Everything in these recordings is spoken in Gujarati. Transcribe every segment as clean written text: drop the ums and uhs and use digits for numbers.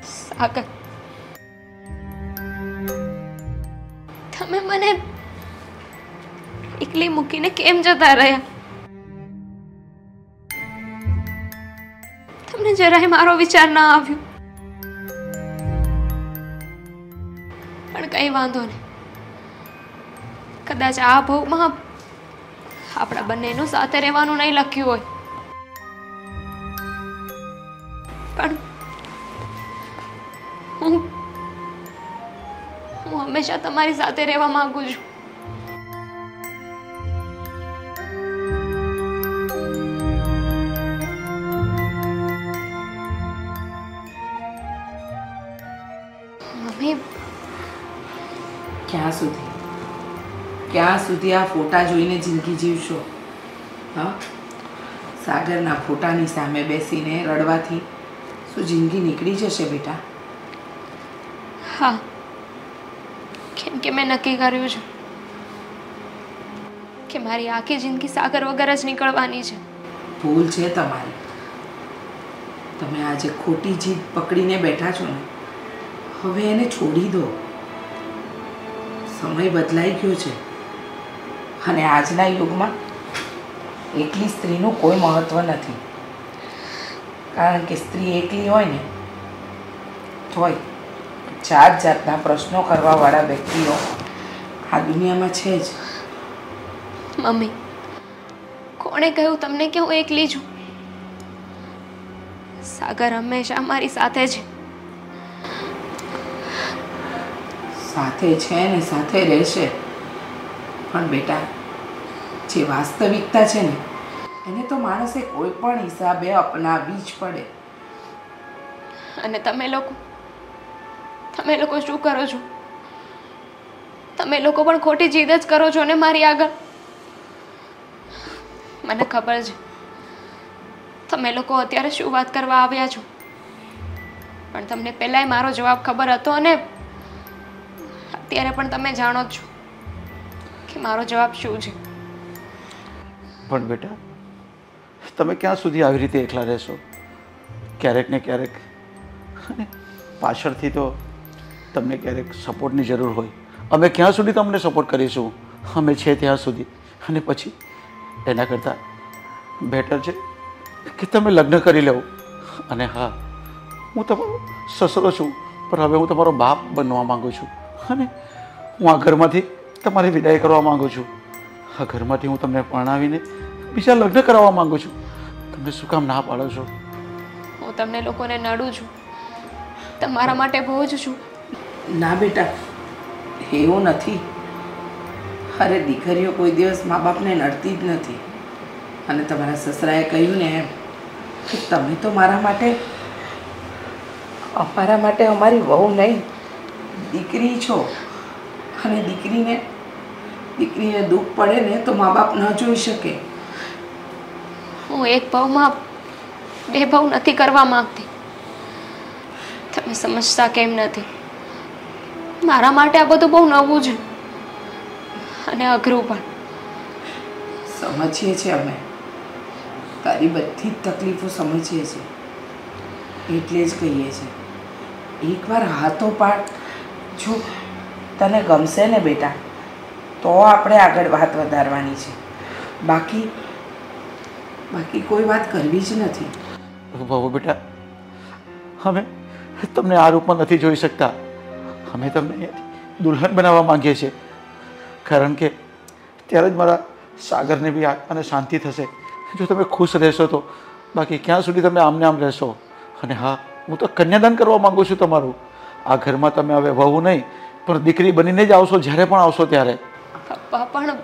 સાગર, તમે મને એકલી મૂકીને કેમ જતા રહ્યા? તમને જરાય મારો વિચાર ના આવ્યો. પણ કઈ વાંધો નહીં. કદાચ આ ભવમાં આપણા બંનેનું સાથે રહેવાનું નહીં લખ્યું હોય, પણ હું હંમેશા તમારી સાથે રહેવા માંગુ છું. મમ્મી, ક્યાં સુધી આ ફોટા જોઈને જિંદગી જીવશો? હા, સાગરના ફોટાની સામે બેસીને રડવાથી શું જિંદગી નીકળી જશે બેટા? હા, કેમ કે મેં નક્કી કર્યું છે કે મારી આખી જિંદગી સાગર વગર જ નીકળવાની છે. ભૂલ છે તમારી. તમે આજે ખોટી જીદ પકડીને બેઠા છો ને, હવે એને છોડી દો. સમય બદલાઈ ગયો છે અને આજના યુગમાં એકલી સ્ત્રીનું કોઈ મહત્વ નથી. કારણ કે સ્ત્રી એકલી હોય ને તોય જાત જાતના પ્રશ્નો કરવાવાળા વ્યક્તિઓ આ દુનિયામાં છે જ. મમ્મી, કોણે કહ્યું તમને કે હું એકલી છું? સાગર હંમેશા મારી સાથે છે. સાથે છે ને સાથે રહેશે. પણ બેટા, જે વાસ્તવિકતા છે ને એને તો માણસે કોઈ પણ હિસાબે અપનાવવી જ પડે. અને તમે લોકો શું કરો છો? તમે લોકો પણ ખોટી જીદ જ કરો છો ને મારી આગળ. મને ખબર છે તમે લોકો અત્યારે શું વાત કરવા આવ્યા છો, પણ તમને પહેલાંય મારો જવાબ ખબર હતો અને અત્યારે પણ તમે જાણો જ છો કે મારો જવાબ શું છે. પણ બેટા, તમે ક્યાં સુધી આવી રીતે એકલા રહેશો? ક્યારેક ને ક્યારેક પાછળથી તો તમને ક્યારેક સપોર્ટની જરૂર હોય. અમે ક્યાં સુધી તમને સપોર્ટ કરીશું? અમે છે ત્યાં સુધી. અને પછી એના કરતાં બેટર છે કે તમે લગ્ન કરી લો. અને હા, હું તમારો સસરો છું, પણ હવે હું તમારો બાપ બનવા માગું છું. અને હું આ ઘરમાંથી તમારી વિદાય કરવા માગું છું. આ ઘરમાંથી હું તમને પરણાવીને બીજા લગ્ન કરાવવા માગું છું. તમે શું કામ ના પાડો છો? હું તમને લોકોને નડું છું? તમારા માટે બોજ છું? ના બેટા, એવું નથી. અરે દીકરીઓ કોઈ દિવસ મા બાપને નડતી જ નથી. અને તમારા સસરાએ કહ્યું ને એમ કે તમે તો અમારા માટે અમારી વહુ નહીં, દીકરી છો. અને દીકરીને દુઃખ પડે ને તો મા બાપ ન જોઈ શકે. હું એક ભાવમાં બે ભાવ નથી કરવા માંગતી. તમે સમજતા કેમ નથી? મારા માટે આ બધું બહુ નવું છે અને અઘરું પણ. સમજીએ છીએ અમે, તારી બધી જ તકલીફો સમજીએ છીએ. એટલે જ કહીએ છીએ એકવાર હાથો પાડ. જો તને ગમશે ને બેટા તો આપણે આગળ વાત વધારવાની છે. બાકી કોઈ વાત કરવી જ નથી. બહુ બેટા, અમે તમને આ રૂપમાં નથી જોઈ શકતા. અમે તમને દુલ્હન બનાવવા માંગીએ છીએ, કારણ કે ત્યારે જ મારા સાગરને બી અને શાંતિ થશે. જો તમે ખુશ રહેશો તો. બાકી ક્યાં સુધી તમે આમને આમ રહેશો? અને હા, હું તો કન્યાદાન કરવા માગું છું તમારું. આ ઘરમાં તમે હવે વહુ નહીં પણ દીકરી બનીને જ આવશો, જ્યારે પણ આવશો ત્યારે. પપ્પા, પણ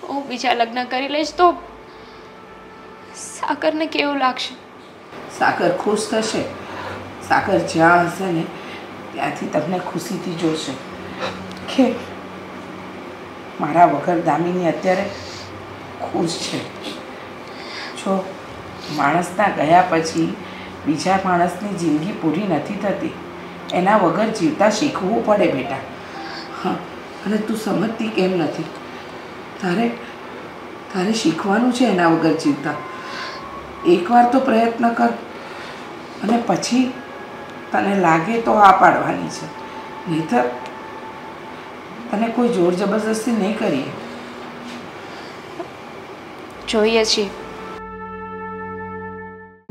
હું બીજા લગ્ન કરી લઈશ તો સાગરને કેવું લાગશે? સાગર ખુશ થશે. સાગર જ્યાં હશે ને ત્યાંથી તમને ખુશીથી જોશે કે મારા વગર દામિની અત્યારે ખુશ છે. જો માણસના ગયા પછી બીજા માણસની જિંદગી પૂરી નથી થતી. એના વગર જીવતા શીખવું પડે બેટા. હા, અને તું સમજતી કેમ નથી? તારે શીખવાનું છે એના વગર જીવતા. એકવાર તો પ્રયત્ન કર અને પછી તને લાગે તો હા પાડવાની છે, નહીંતર તને કોઈ જોર જબરદસ્તી નહીં કરીએ. જોઈએ છીએ